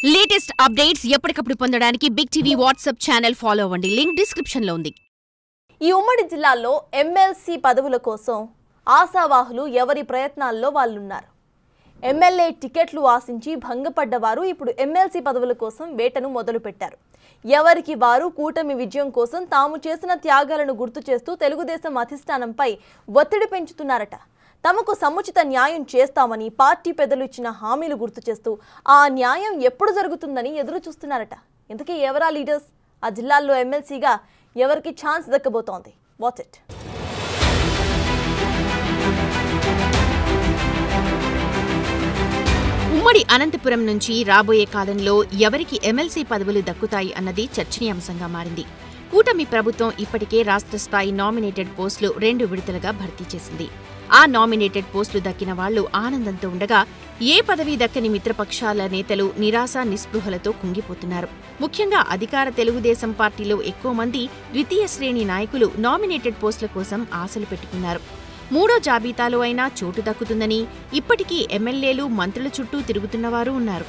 Latest updates ఎప్పటికప్పుడు పొందడానికి big TV WhatsApp channel follow అవ్వండి. లింక్ డిస్క్రిప్షన్ లో ఉంది. ఈ ఉమ్మడి జిల్లాలో ఎమ్మెల్సీ పదవుల కోసం ఆశావాహులు ఎవరి ప్రయత్నాల్లో వాళ్ళున్నారు. ఎమ్మెల్యే టికెట్లు ఆశించి భంగపడ్డవారు ఇప్పుడు ఎమ్మెల్సీ పదవుల కోసం వేటను మొదలుపెట్టారు. ఎవరికి వారు కూటమి విజయం కోసం తాము చేసిన త్యాగాలను గుర్తు చేస్తూ తెలుగుదేశం అధిష్టానంపై ఒత్తిడి పెంచుతున్నారట. తమకు సముచిత న్యాయం చేస్తామని పార్టీ పెద్దలు ఇచ్చిన హామీలు గుర్తు చేస్తూ ఆ న్యాయం ఎప్పుడు జరుగుతుందని ఎదురు చూస్తున్నారట. ఇంతకీ ఎవరా లీడర్స్? ఆ జిల్లాల్లో ఎమ్మెల్సీగా ఎవరికి ఛాన్స్ దక్కబోతోంది? Watch it. ఉమ్మడి అనంతపురం నుంచి రాబోయే కాలంలో ఎవరికి ఎమ్మెల్సీ పదవులు దక్కుతాయి అన్నది చర్చనీయాంశంగా మారింది. కూటమి ప్రభుత్వం ఇప్పటికే రాష్ట్ర స్థాయి నామినేటెడ్ పోస్టులు 2 విడతలుగా భర్తీ చేసింది. ఆ నామినేటెడ్ పోస్టులు దక్కిన వాళ్లు ఆనందంతో ఉండగా, ఏ పదవి దక్కని మిత్రపక్షాల నేతలు నిరాశ నిస్పృహలతో కుంగిపోతున్నారు. ముఖ్యంగా అధికార తెలుగుదేశం పార్టీలో ఎక్కువ మంది ద్వితీయ శ్రేణి నాయకులు నామినేటెడ్ పోస్టుల కోసం ఆశలు పెట్టుకున్నారు. 3వ జాబితాలో అయినా చోటు దక్కుతుందని ఇప్పటికీ ఎమ్మెల్యేలు మంత్రుల చుట్టూ తిరుగుతున్నవారు ఉన్నారు.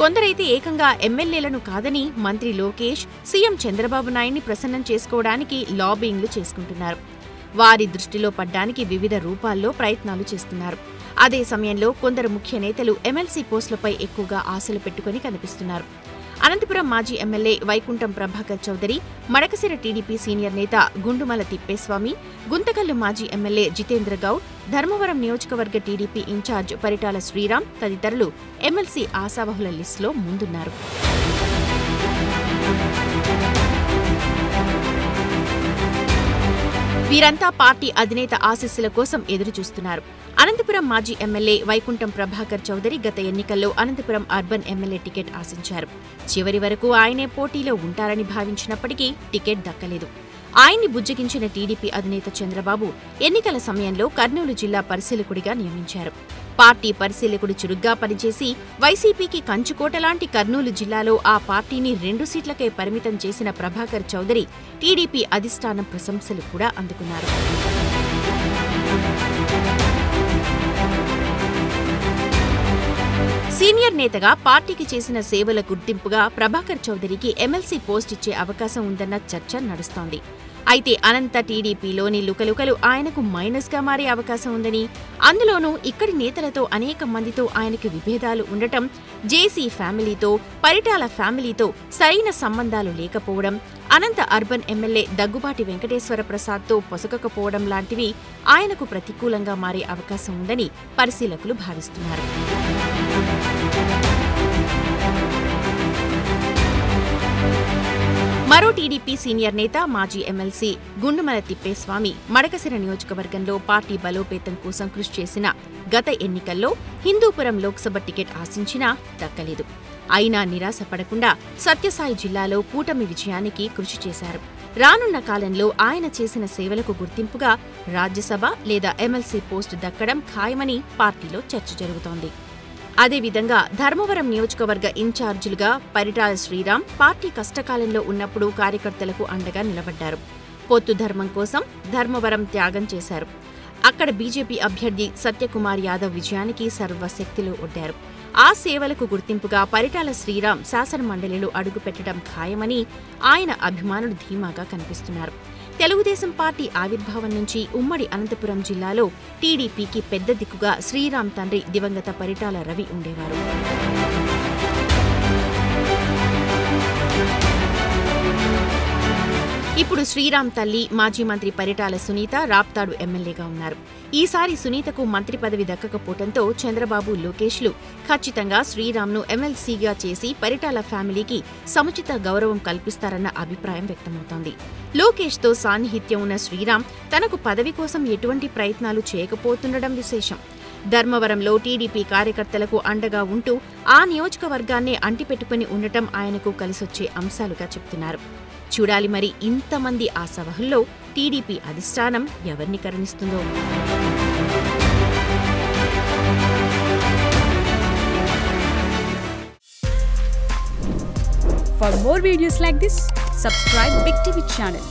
కొందరైతే ఏకంగా ఎమ్మెల్యేలను కాదని మంత్రి లోకేష్, సీఎం చంద్రబాబు నాయుడిని ప్రసన్నం చేసుకోవడానికి లాబింగ్లు చేసుకుంటున్నారు. వారి దృష్టిలో పడ్డానికి వివిధ రూపాల్లో ప్రయత్నాలు చేస్తున్నారు. అదే సమయంలో కొందరు ముఖ్య నేతలు ఎమ్మెల్సీ పోస్టులపై ఎక్కువగా ఆశలు పెట్టుకుని కనిపిస్తున్నారు. అనంతపురం మాజీ MLA Vaikuntham Prabhakar Chowdary, Madakasira TDP senior నేత గుండుమల తిప్పేస్వామి, గుంతకల్లు మాజీ ఎమ్మెల్యే జితేంద్ర గౌడ్, ధర్మవరం నియోజకవర్గ టీడీపీ ఇన్ఛార్జ్ పరిటాల శ్రీరామ్ తదితరులు ఎమ్మెల్సీ ఆశావహుల లిస్టులో ముందున్నారు. వీరంతా పార్టీ అధినేత ఆశీస్సుల కోసం ఎదురుచూస్తున్నారు. అనంతపురం మాజీ ఎమ్మెల్యే వైకుంఠం ప్రభాకర్ చౌదరి గత ఎన్నికల్లో అనంతపురం అర్బన్ ఎమ్మెల్యే టికెట్ ఆశించారు. చివరి వరకు ఆయనే పోటీలో ఉంటారని భావించినప్పటికీ టికెట్ దక్కలేదు. ఆయన్ని బుజ్జగించిన టీడీపీ అధినేత చంద్రబాబు ఎన్నికల సమయంలో కర్నూలు జిల్లా పరిశీలకుడిగా నియమించారు. పార్టీ పరిశీలకుడు చురుగ్గా పనిచేసి వైసీపీకి కంచుకోటలాంటి కర్నూలు జిల్లాలో ఆ పార్టీని 2 సీట్లకే పరిమితం చేసిన ప్రభాకర్ చౌదరి టీడీపీ అధిష్టానం ప్రశంసలు కూడా అందుకున్నారు. సీనియర్ నేతగా పార్టీకి చేసిన సేవల గుర్తింపుగా ప్రభాకర్ చౌదరికి ఎమ్మెల్సీ పోస్ట్ ఇచ్చే అవకాశం ఉందన్న చర్చ నడుస్తోంది. అయితే అనంత టీడీపీలోని లుకలుకలు ఆయనకు మైనస్గా మారే అవకాశం ఉందని, అందులోనూ ఇక్కడి నేతలతో అనేక మందితో ఆయనకు విభేదాలు ఉండటం, జేసీ ఫ్యామిలీతో, పరిటాల ఫ్యామిలీతో సరైన సంబంధాలు లేకపోవడం, అనంత అర్బన్ ఎమ్మెల్యే దగ్గుబాటి వెంకటేశ్వర ప్రసాద్తో పొసగకపోవడం లాంటివి ఆయనకు ప్రతికూలంగా మారే అవకాశం ఉందని పరిశీలకులు భావిస్తున్నారు. మరో టీడీపీ సీనియర్ నేత మాజీ ఎమ్మెల్సీ గుండుమల తిప్పేస్వామి మడకశిర నియోజకవర్గంలో పార్టీ బలోపేతం కోసం కృషి చేసిన గత ఎన్నికల్లో హిందూపురం లోక్సభ టికెట్ ఆశించినా దక్కలేదు. అయినా నిరాశపడకుండా సత్యసాయి జిల్లాలో కూటమి విజయానికి కృషి చేశారు. రానున్న కాలంలో ఆయన చేసిన సేవలకు గుర్తింపుగా రాజ్యసభ లేదా ఎమ్మెల్సీ పోస్టు దక్కడం ఖాయమని పార్టీలో చర్చ జరుగుతోంది. అదేవిధంగా ధర్మవరం నియోజకవర్గ ఇన్ఛార్జీలుగా పరిటాల శ్రీరామ్ పార్టీ కష్టకాలంలో ఉన్నప్పుడు కార్యకర్తలకు అండగా నిలబడ్డారు. పొత్తు ధర్మం కోసం ధర్మవరం త్యాగం చేశారు. అక్కడ బీజేపీ అభ్యర్థి సత్యకుమార్ యాదవ్ విజయానికి సర్వశక్తిలో ఒడ్డారు. ఆ సేవలకు గుర్తింపుగా పరిటాల శ్రీరామ్ శాసనమండలిలో అడుగుపెట్టడం ఖాయమని ఆయన అభిమానులు ధీమాగా కనిపిస్తున్నారు. తెలుగుదేశం పార్టీ ఆవిర్భావం నుంచి ఉమ్మడి అనంతపురం జిల్లాలో టీడీపీకి పెద్ద దిక్కుగా శ్రీరామ్ తండ్రి దివంగత పరిటాల రవి ఉండేవారు. ఇప్పుడు శ్రీరామ్ తల్లి మాజీ మంత్రి పరిటాల సునీత రాప్తాడు ఎమ్మెల్యేగా ఉన్నారు. ఈసారి సునీతకు మంత్రి పదవి దక్కకపోవడంతో చంద్రబాబు, లోకేష్లు ఖచ్చితంగా శ్రీరామ్ను ఎమ్మెల్సీగా చేసి పరిటాల ఫ్యామిలీకి సముచిత గౌరవం కల్పిస్తారన్న అభిప్రాయం వ్యక్తమవుతోంది. లోకేష్తో సాన్నిహిత్యం ఉన్న శ్రీరామ్ తనకు పదవి కోసం ఎటువంటి ప్రయత్నాలు చేయకపోతుండడం విశేషం. ధర్మవరంలో టీడీపీ కార్యకర్తలకు అండగా ఉంటూ ఆ నియోజకవర్గాన్నే అంటిపెట్టుకుని ఉండటం ఆయనకు కలిసొచ్చే అంశాలుగా చెప్తున్నారు. చూడాలి మరి ఇంతమంది ఆశావహుల్లో టీడీపీ అధిష్టానం ఎవరిని కరుణిస్తుందో. For more videos like this, subscribe Big TV channel.